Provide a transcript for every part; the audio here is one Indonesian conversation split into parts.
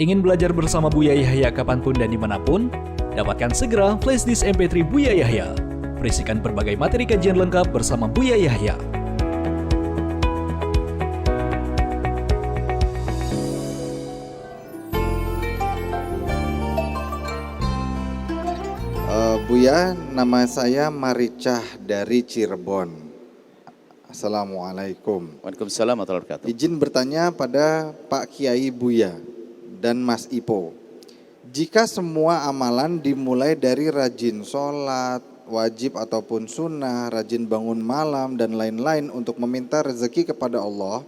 Ingin belajar bersama Buya Yahya kapanpun dan dimanapun? Dapatkan segera flashdisk MP3 Buya Yahya. Berisikan berbagai materi kajian lengkap bersama Buya Yahya. Buya, nama saya Maricah dari Cirebon. Assalamualaikum. Waalaikumsalam warahmatullahi wabarakatuh. Izin bertanya pada Pak Kiai Buya dan Mas Ipo. Jika semua amalan dimulai dari rajin sholat, wajib ataupun sunnah, rajin bangun malam dan lain-lain untuk meminta rezeki kepada Allah,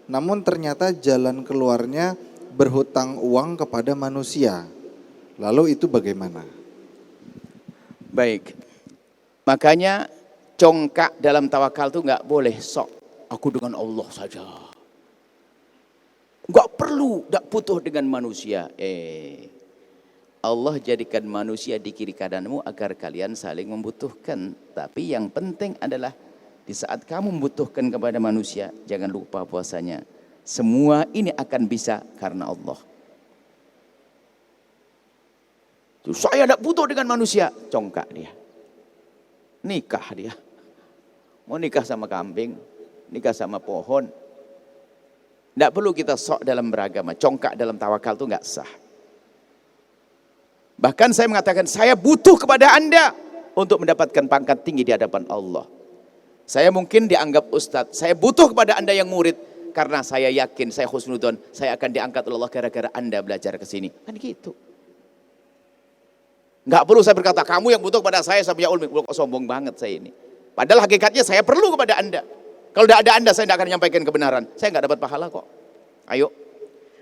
namun ternyata jalan keluarnya berhutang uang kepada manusia. Lalu itu bagaimana? Baik, makanya congkak dalam tawakal itu nggak boleh sok. Aku dengan Allah saja. Nggak perlu, nggak butuh dengan manusia. Allah jadikan manusia di kiri kananmu agar kalian saling membutuhkan. Tapi yang penting adalah di saat kamu membutuhkan kepada manusia, jangan lupa puasanya. Semua ini akan bisa karena Allah. Saya tidak butuh dengan manusia, congkak dia. Nikah dia. Mau nikah sama kambing, nikah sama pohon. Tidak perlu kita sok dalam beragama, congkak dalam tawakal itu nggak sah. Bahkan saya mengatakan, saya butuh kepada Anda untuk mendapatkan pangkat tinggi di hadapan Allah. Saya mungkin dianggap ustadz, saya butuh kepada Anda yang murid. Karena saya yakin, saya husnudzon, saya akan diangkat oleh Allah gara-gara Anda belajar ke sini. Kan gitu. Nggak perlu saya berkata, kamu yang butuh kepada saya sampai ya ulmi. Kok sombong banget saya ini. Padahal hakikatnya saya perlu kepada Anda. Kalau tidak ada Anda, saya tidak akan menyampaikan kebenaran. Saya nggak dapat pahala kok. Ayo.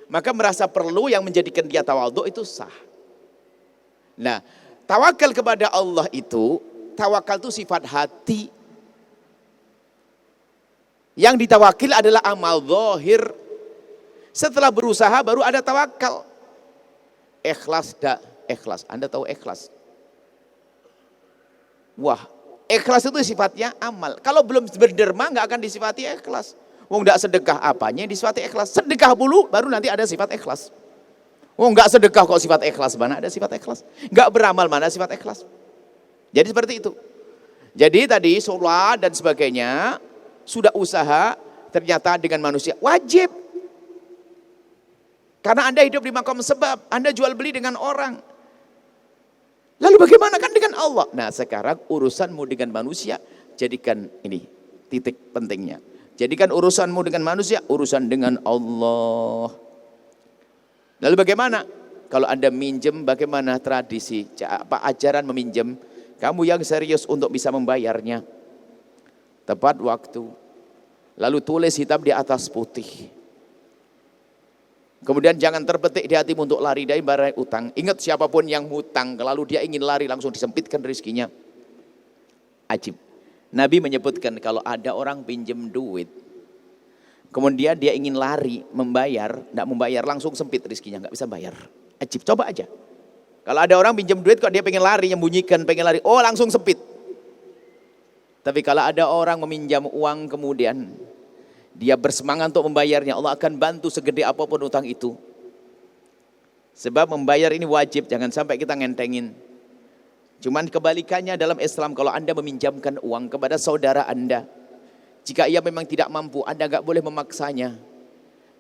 Maka merasa perlu yang menjadikan dia tawadhu itu sah. Nah, tawakal kepada Allah itu, tawakal itu sifat hati. Yang ditawakil adalah amal zahir. Setelah berusaha baru ada tawakal. Ikhlas dak. Ikhlas, Anda tahu ikhlas? Wah, ikhlas itu sifatnya amal. Kalau belum berderma nggak akan disifati ikhlas. Wong nggak sedekah apanya disifati ikhlas. Sedekah dulu baru nanti ada sifat ikhlas. Wong nggak sedekah kok sifat ikhlas, mana ada sifat ikhlas? Nggak beramal mana sifat ikhlas? Jadi seperti itu. Jadi tadi sholat dan sebagainya sudah usaha ternyata dengan manusia wajib. Karena Anda hidup di makom sebab, Anda jual beli dengan orang. Lalu bagaimana kan dengan Allah? Nah sekarang urusanmu dengan manusia, jadikan ini titik pentingnya. Jadikan urusanmu dengan manusia, urusan dengan Allah. Lalu bagaimana? Kalau Anda minjem, bagaimana tradisi, apa ajaran meminjam? Kamu yang serius untuk bisa membayarnya. Tepat waktu. Lalu tulis hitam di atas putih. Kemudian jangan terbetik di hatimu untuk lari dari barang utang. Ingat siapapun yang hutang, lalu dia ingin lari langsung disempitkan rezekinya. Ajib. Nabi menyebutkan kalau ada orang pinjam duit, kemudian dia ingin lari membayar, tidak membayar langsung sempit rezekinya, nggak bisa bayar. Ajib, coba aja. Kalau ada orang pinjam duit kok dia pengen lari, menyembunyikan, pengen lari, oh langsung sempit. Tapi kalau ada orang meminjam uang kemudian dia bersemangat untuk membayarnya, Allah akan bantu segede apapun utang itu. Sebab membayar ini wajib, jangan sampai kita ngentengin. Cuman kebalikannya dalam Islam, kalau Anda meminjamkan uang kepada saudara Anda, jika ia memang tidak mampu, Anda enggak boleh memaksanya.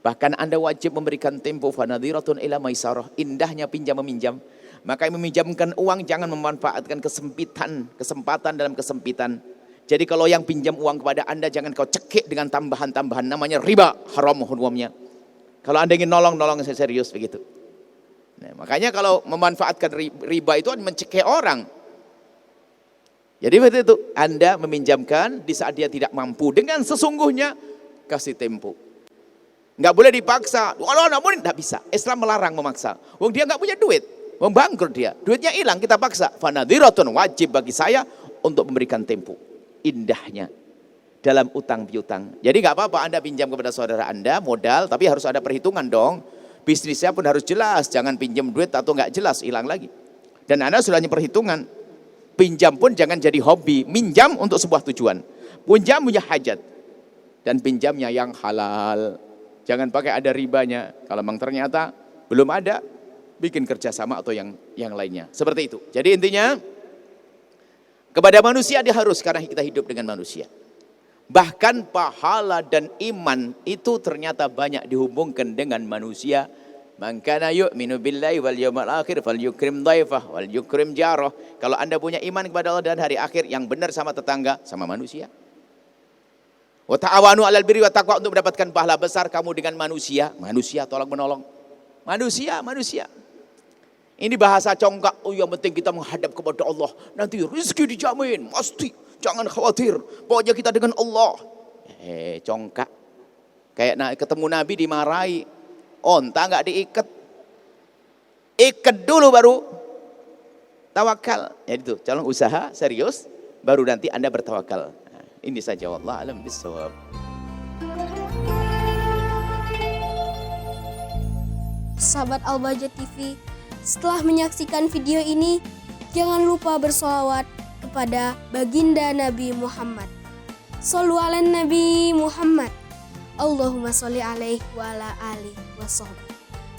Bahkan Anda wajib memberikan tempo, fanadhiratun ila maisarah, indahnya pinjam meminjam. Maka yang meminjamkan uang jangan memanfaatkan kesempatan dalam kesempitan. Jadi kalau yang pinjam uang kepada Anda jangan kau cekik dengan tambahan-tambahan, namanya riba, haram hukumnya. Kalau Anda ingin nolong saya serius begitu. Nah, makanya kalau memanfaatkan riba itu mencekik orang. Jadi begitu itu, Anda meminjamkan di saat dia tidak mampu, dengan sesungguhnya kasih tempo. Enggak boleh dipaksa. Kalau namun enggak bisa. Islam melarang memaksa. Wong dia enggak punya duit, wong bangkrut dia. Duitnya hilang, kita paksa. Fanadhiratun, wajib bagi saya untuk memberikan tempo. Indahnya dalam utang piutang. Jadi nggak apa-apa Anda pinjam kepada saudara Anda modal, tapi harus ada perhitungan dong. Bisnisnya pun harus jelas, jangan pinjam duit atau nggak jelas hilang lagi. Dan Anda sudah punya perhitungan. Pinjam pun jangan jadi hobi, minjam untuk sebuah tujuan. Pinjam punya hajat dan pinjamnya yang halal. Jangan pakai ada ribanya. Kalau memang ternyata Belum ada, bikin kerjasama atau yang lainnya. Seperti itu. Jadi intinya, kepada manusia diharus karena kita hidup dengan manusia. Bahkan pahala dan iman itu ternyata banyak dihubungkan dengan manusia. Man kana yu'minu billahi wal yawmil akhir falyukrim dhaifah wal yukrim jarah. Kalau Anda punya iman kepada Allah dan hari akhir, yang benar sama tetangga, sama manusia. Wa ta'awanu 'alal birri wat taqwa, untuk mendapatkan pahala besar kamu dengan manusia. Manusia tolong menolong. Manusia. Ini bahasa congkak. Oh, yang penting kita menghadap kepada Allah. Nanti rezeki dijamin, pasti. Jangan khawatir. Pokoknya kita dengan Allah. Congkak. Kayak ketemu Nabi dimarahi. Onta nggak diikat. Ikat dulu baru tawakal. Jadi itu, calon usaha serius, baru nanti Anda bertawakal. Nah, ini saja, wallahu a'lam bishawab. Sahabat Al-Bahjah TV, setelah menyaksikan video ini, jangan lupa bersolawat kepada baginda Nabi Muhammad. Shollu ala Nabi Muhammad. Allahumma sholli alaihi wa ala alihi wa sahbihi.